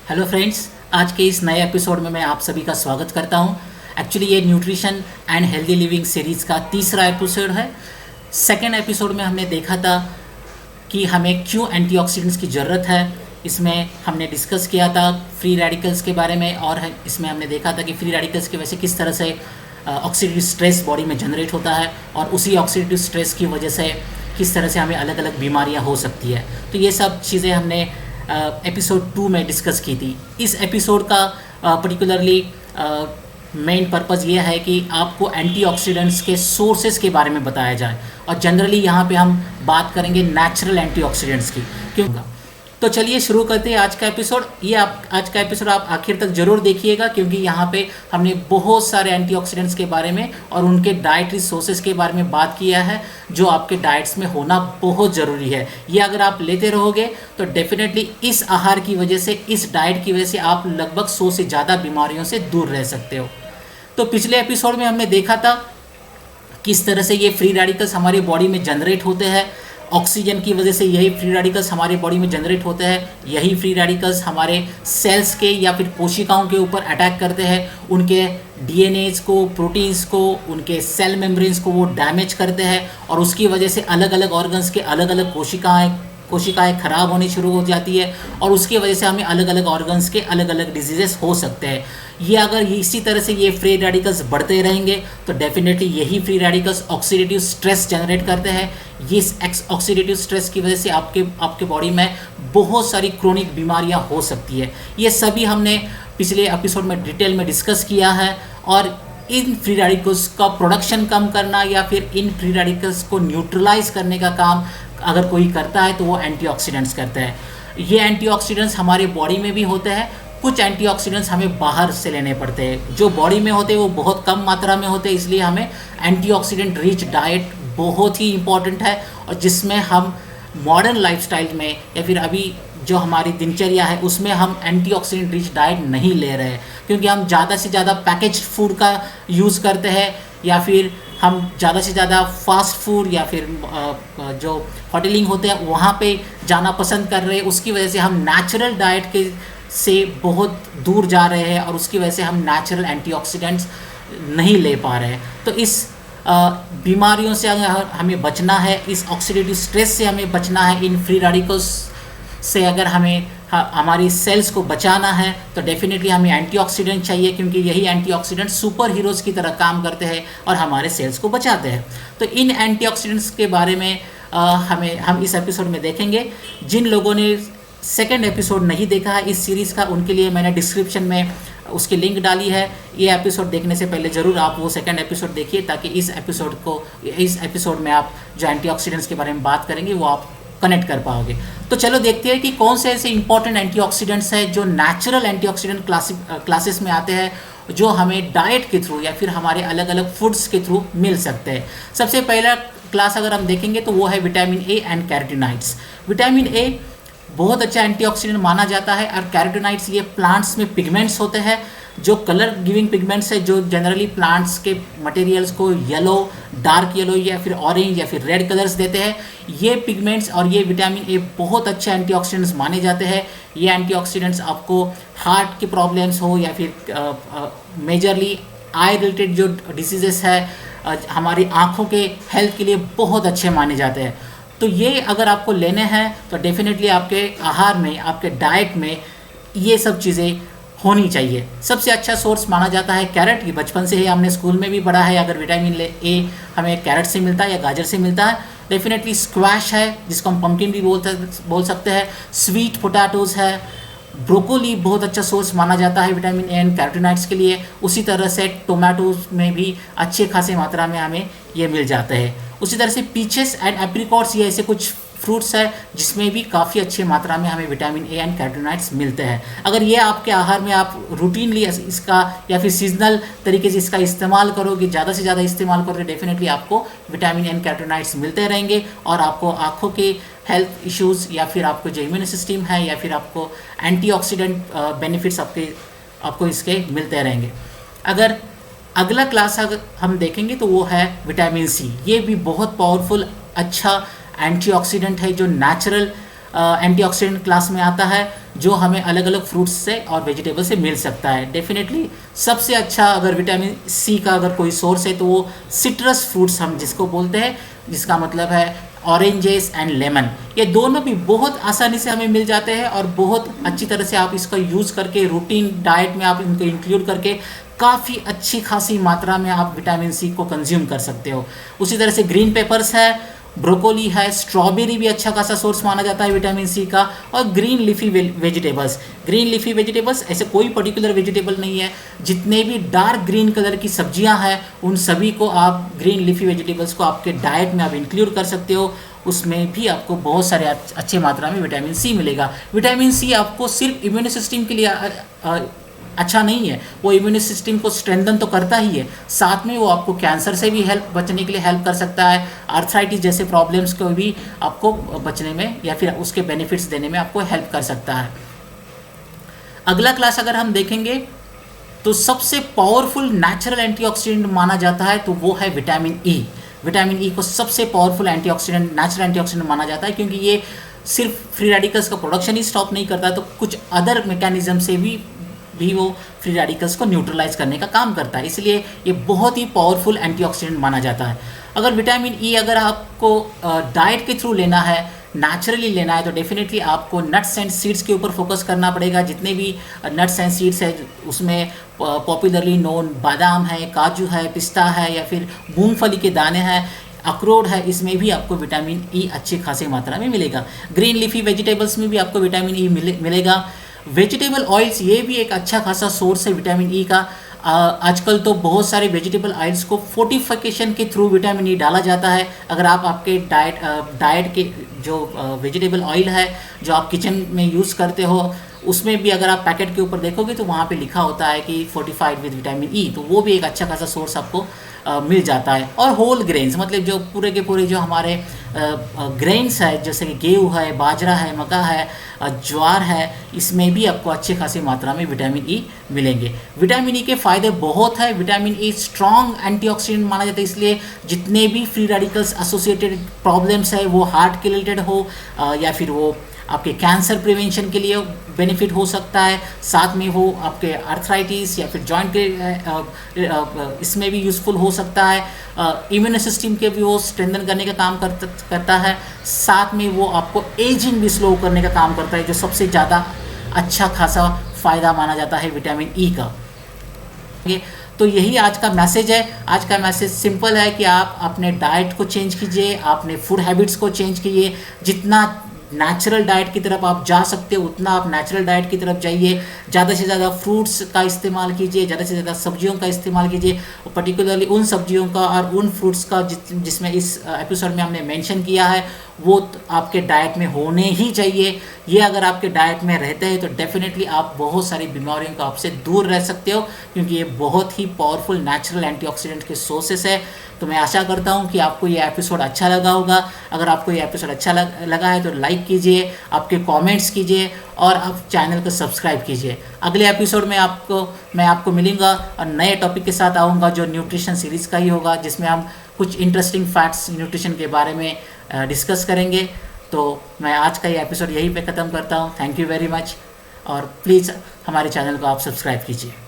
Hello friends, आज के इस नए एपिसोड में मैं आप सभी का स्वागत करता हूं। एक्चुअली ये nutrition and healthy living series का तीसरा एपिसोड है। सेकेंड एपिसोड में हमने देखा था कि हमें क्यों एंटीऑक्सीडेंट्स की ज़रूरत है। इसमें हमने डिस्कस किया था फ्री रेडिकल्स के बारे में, और इसमें हमने देखा था कि फ्री रेडिकल्स की वजह से किस तरह से ऑक्सीडेटिव स्ट्रेस बॉडी में जनरेट होता है, और उसी ऑक्सीडेटिव स्ट्रेस की वजह से किस तरह से हमें अलग अलग बीमारियां हो सकती है। तो ये सब चीज़ें हमने एपिसोड 2 में डिस्कस की थी। इस एपिसोड का पर्टिकुलरली मेन पर्पज़ ये है कि आपको एंटीऑक्सीडेंट्स के सोर्सेज के बारे में बताया जाए, और जनरली यहाँ पे हम बात करेंगे नेचुरल एंटीऑक्सीडेंट्स की। क्यों? तो चलिए शुरू करते हैं आज का एपिसोड। आज का एपिसोड आप आखिर तक ज़रूर देखिएगा, क्योंकि यहाँ पे हमने बहुत सारे एंटीऑक्सीडेंट्स के बारे में और उनके डाइटरी सोर्सेज के बारे में बात किया है, जो आपके डाइट्स में होना बहुत ज़रूरी है। ये अगर आप लेते रहोगे तो डेफिनेटली इस आहार की वजह से, इस डाइट की वजह से आप लगभग 100 से ज़्यादा बीमारियों से दूर रह सकते हो। तो पिछले एपिसोड में हमने देखा था किस तरह से ये फ्री रेडिकल्स हमारी बॉडी में जनरेट होते हैं। ऑक्सीजन की वजह से यही फ्री रेडिकल्स हमारे बॉडी में जनरेट होते हैं। यही फ्री रेडिकल्स हमारे सेल्स के या फिर कोशिकाओं के ऊपर अटैक करते हैं, उनके डीएनएज को, प्रोटीन्स को, उनके सेल मेम्ब्रेन्स को वो डैमेज करते हैं, और उसकी वजह से अलग अलग ऑर्गन्स के अलग अलग कोशिकाएं ख़राब होनी शुरू हो जाती है, और उसकी वजह से हमें अलग अलग ऑर्गन्स के अलग अलग डिजीज़ेस हो सकते हैं। ये अगर इसी तरह से ये फ्री रेडिकल्स बढ़ते रहेंगे तो डेफिनेटली यही free radicals oxidative stress generate करते हैं। ये ऑक्सीडेटिव स्ट्रेस की वजह से आपके बॉडी में बहुत सारी क्रोनिक बीमारियां हो सकती है। ये सभी हमने पिछले एपिसोड में डिटेल में डिस्कस किया है, और इन फ्री रेडिकल्स का प्रोडक्शन कम करना या फिर इन फ्री रेडिकल्स को न्यूट्रलाइज करने का काम अगर कोई करता है तो वो एंटीऑक्सीडेंट्स करता है। ये एंटीऑक्सीडेंट्स हमारे बॉडी में भी होते हैं। कुछ एंटीऑक्सीडेंट्स हमें बाहर से लेने पड़ते हैं, जो बॉडी में होते हैं वो बहुत कम मात्रा में होते हैं, इसलिए हमें एंटीऑक्सीडेंट रिच डाइट बहुत ही इम्पॉर्टेंट है, और जिसमें हम मॉडर्न लाइफस्टाइल में या फिर अभी जो हमारी दिनचर्या है उसमें हम एंटीऑक्सीडेंट रिच डाइट नहीं ले रहे हैं, क्योंकि हम ज़्यादा से ज़्यादा पैकेज फूड का यूज़ करते हैं, या फिर हम ज़्यादा से ज़्यादा फास्ट फूड या फिर जो होटलिंग होते हैं वहाँ पे जाना पसंद कर रहे हैं। उसकी वजह से हम नेचुरल डाइट के से बहुत दूर जा रहे हैं, और उसकी वजह से हम नेचुरल एंटीऑक्सीडेंट्स नहीं ले पा रहे हैं। तो इस बीमारियों से अगर हमें बचना है, इस ऑक्सीडेटिव स्ट्रेस से हमें बचना है, इन फ्री रेडिकल्स से अगर हमें हमारी सेल्स को बचाना है तो डेफिनेटली हमें एंटीऑक्सीडेंट चाहिए, क्योंकि यही एंटीऑक्सीडेंट सुपर हीरोज़ की तरह काम करते हैं और हमारे सेल्स को बचाते हैं। तो इन एंटीऑक्सीडेंट्स के बारे में हम इस एपिसोड में देखेंगे। जिन लोगों ने सेकेंड एपिसोड नहीं देखा है इस सीरीज़ का, उनके लिए मैंने डिस्क्रिप्शन में उसकी लिंक डाली है। ये एपिसोड देखने से पहले ज़रूर आप वो सेकंड एपिसोड देखिए, ताकि इस एपिसोड में आप जो एंटीऑक्सीडेंट्स के बारे में बात करेंगे वो आप कनेक्ट कर पाओगे। तो चलो देखते हैं कि कौन से ऐसे इंपॉर्टेंट एंटीऑक्सीडेंट्स हैं जो नेचुरल एंटीऑक्सीडेंट क्लासेस में आते हैं, जो हमें डाइट के थ्रू या फिर हमारे अलग अलग फूड्स के थ्रू मिल सकते हैं। सबसे पहला क्लास अगर हम देखेंगे तो वो है vitamin A and carotenoids. Vitamin A बहुत अच्छा एंटीऑक्सीडेंट माना जाता है, और कैरोटीनॉइड्स ये प्लांट्स में पिगमेंट्स होते हैं, जो कलर गिविंग पिगमेंट्स है, जो जनरली प्लांट्स के मटेरियल्स को येलो, डार्क येलो या फिर ऑरेंज या फिर रेड कलर्स देते हैं। ये पिगमेंट्स और ये विटामिन ए बहुत अच्छे एंटीऑक्सीडेंट्स माने जाते हैं। ये एंटीऑक्सीडेंट्स आपको हार्ट की प्रॉब्लम्स हो या फिर मेजरली आई रिलेटेड जो डिसीजेस है, हमारी आँखों के हेल्थ के लिए बहुत अच्छे माने जाते हैं। तो ये अगर आपको लेने हैं तो डेफिनेटली आपके आहार में, आपके डाइट में ये सब चीज़ें होनी चाहिए। सबसे अच्छा सोर्स माना जाता है कैरेट की, बचपन से ही हमने स्कूल में भी पढ़ा है। अगर विटामिन ए हमें कैरेट से मिलता है या गाजर से मिलता है। डेफिनेटली स्क्वैश है, जिसको हम पंपकिन भी बोल सकते हैं। स्वीट पोटैटोज़ है, ब्रोकोली बहुत अच्छा सोर्स माना जाता है विटामिन ए एंड कैरोटीनॉइड्स के लिए। उसी तरह से टोमेटोज़ में भी अच्छे खासे मात्रा में हमें ये मिल जाते हैं। उसी तरह से पीचेस एंड एप्रिकॉट्स, ये ऐसे कुछ फ्रूट्स है जिसमें भी काफ़ी अच्छी मात्रा में हमें विटामिन ए एंड कैरोटीनॉइड्स मिलते हैं। अगर ये आपके आहार में आप रूटीनली इसका या फिर सीजनल तरीके से इसका इस्तेमाल करोगे, ज़्यादा से ज़्यादा इस्तेमाल करोगे, डेफिनेटली आपको विटामिन एंड कैरोटीनॉइड्स मिलते रहेंगे, और आपको आँखों के हेल्थ इश्यूज़ या फिर आपको जो इम्यून सिस्टम है या फिर आपको एंटीऑक्सीडेंट बेनिफिट्स आपको इसके मिलते रहेंगे। अगर अगला क्लास अगर हम देखेंगे तो वो है विटामिन सी। ये भी बहुत पावरफुल अच्छा एंटीऑक्सीडेंट है, जो नेचुरल एंटीऑक्सीडेंट क्लास में आता है, जो हमें अलग अलग फ्रूट्स से और वेजिटेबल से मिल सकता है। डेफिनेटली सबसे अच्छा अगर विटामिन सी का अगर कोई सोर्स है तो वो सिट्रस फ्रूट्स हम जिसको बोलते हैं, जिसका मतलब है ऑरेंजेस एंड लेमन। ये दोनों भी बहुत आसानी से हमें मिल जाते हैं और बहुत अच्छी तरह से आप इसका यूज़ करके रूटीन डाइट में आप इनको इंक्लूड करके काफ़ी अच्छी खासी मात्रा में आप विटामिन सी को कंज्यूम कर सकते हो। उसी तरह से ग्रीन पेपर्स है, ब्रोकोली है, स्ट्रॉबेरी भी अच्छा खासा सोर्स माना जाता है विटामिन सी का, और green leafy vegetables. Green leafy vegetables ऐसे कोई पर्टिकुलर वेजिटेबल नहीं है, जितने भी डार्क ग्रीन कलर की सब्जियां हैं उन सभी को आप ग्रीन लीफी वेजिटेबल्स को आपके डाइट में आप इंक्लूड कर सकते हो। उसमें भी आपको बहुत सारे अच्छे मात्रा में विटामिन सी मिलेगा। विटामिन सी आपको सिर्फ इम्यून सिस्टम के लिए अच्छा नहीं है, वो इम्यून सिस्टम को स्ट्रेंथन तो करता ही है, साथ में वो आपको कैंसर से भी बचने के लिए हेल्प कर सकता है, आर्थराइटिस जैसे प्रॉब्लम्स को भी आपको बचने में या फिर उसके बेनिफिट्स देने में आपको हेल्प कर सकता है। अगला क्लास अगर हम देखेंगे तो सबसे पावरफुल नेचुरल एंटीऑक्सीडेंट माना जाता है तो वो है विटामिन ई। विटामिन ई को सबसे पावरफुल एंटीऑक्सीडेंट, नेचुरल एंटीऑक्सीडेंट माना जाता है, क्योंकि ये सिर्फ फ्री रेडिकल्स का प्रोडक्शन ही स्टॉप नहीं करता, तो कुछ अदर मैकेनिज्म से भी वो फ्री रेडिकल्स को न्यूट्रलाइज करने का काम करता है, इसलिए ये बहुत ही पावरफुल एंटीऑक्सीडेंट माना जाता है। अगर विटामिन ई अगर आपको डाइट के थ्रू लेना है, नेचुरली लेना है, तो डेफिनेटली आपको नट्स एंड सीड्स के ऊपर फोकस करना पड़ेगा। जितने भी नट्स एंड सीड्स है उसमें पॉपुलरली नोन बादाम है, काजू है, पिस्ता है, या फिर मूंगफली के दाने हैं, अखरोट है, इसमें भी आपको विटामिन ई अच्छी खासी मात्रा में मिलेगा। ग्रीन लीफी वेजिटेबल्स में भी आपको विटामिन ई मिलेगा। वेजिटेबल ऑयल्स ये भी एक अच्छा खासा सोर्स है विटामिन ई का। आजकल तो बहुत सारे वेजिटेबल ऑयल्स को फोर्टिफिकेशन के थ्रू विटामिन ई डाला जाता है। अगर आप आपके डाइट के जो वेजिटेबल ऑयल है जो आप किचन में यूज़ करते हो, उसमें भी अगर आप पैकेट के ऊपर देखोगे तो वहाँ पे लिखा होता है कि फोर्टिफाइड विद विटामिन ई, तो वो भी एक अच्छा खासा सोर्स आपको मिल जाता है। और होल ग्रेन्स मतलब जो पूरे के पूरे जो हमारे ग्रेन्स है, जैसे कि गेहूँ है, बाजरा है, मक्का है, ज्वार है, इसमें भी आपको अच्छी खासी मात्रा में विटामिन ई मिलेंगे। विटामिन ई के फ़ायदे बहुत है। विटामिन ई स्ट्रॉन्ग एंटीऑक्सीडेंट माना जाता है, इसलिए जितने भी फ्री रेडिकल्स एसोसिएटेड प्रॉब्लम्स है, वो हार्ट के रिलेटेड हो या फिर वो आपके कैंसर प्रिवेंशन के लिए बेनिफिट हो सकता है, साथ में वो आपके आर्थराइटिस या फिर जॉइंट के इसमें भी यूज़फुल हो सकता है। इम्यून सिस्टम के भी वो स्ट्रेंथन करने का काम करता है, साथ में वो आपको एजिंग भी स्लो करने का काम करता है, जो सबसे ज़्यादा अच्छा खासा फ़ायदा माना जाता है विटामिन ई का। तो यही आज का मैसेज है। आज का मैसेज सिंपल है कि आप अपने डाइट को चेंज कीजिए, अपने फूड हैबिट्स को चेंज कीजिए। जितना नेचुरल डाइट की तरफ आप जा सकते हो उतना आप नेचुरल डाइट की तरफ जाइए। ज़्यादा से ज़्यादा फ्रूट्स का इस्तेमाल कीजिए, ज़्यादा से ज़्यादा सब्जियों का इस्तेमाल कीजिए, पर्टिकुलरली उन सब्जियों का और उन फ्रूट्स का जिसमें इस एपिसोड में हमने मेंशन किया है वो आपके डाइट में होने ही चाहिए। ये अगर आपके डाइट में रहते हैं तो डेफिनेटली आप बहुत सारी बीमारियों को आपसे दूर रह सकते हो, क्योंकि ये बहुत ही पावरफुल नेचुरल एंटीऑक्सीडेंट के सोर्सेस है। तो मैं आशा करता हूँ कि आपको ये एपिसोड अच्छा लगा होगा। अगर आपको ये एपिसोड अच्छा लगा है तो लाइक कीजिए, आपके कमेंट्स कीजिए और आप चैनल को सब्सक्राइब कीजिए। अगले एपिसोड में मैं आपको मिलूंगा और नए टॉपिक के साथ आऊँगा जो न्यूट्रिशन सीरीज़ का ही होगा, जिसमें हम कुछ इंटरेस्टिंग फैक्ट्स न्यूट्रिशन के बारे में डिस्कस करेंगे। तो मैं आज का ये एपिसोड यहीं पे ख़त्म करता हूँ। थैंक यू वेरी मच और प्लीज़ हमारे चैनल को आप सब्सक्राइब कीजिए।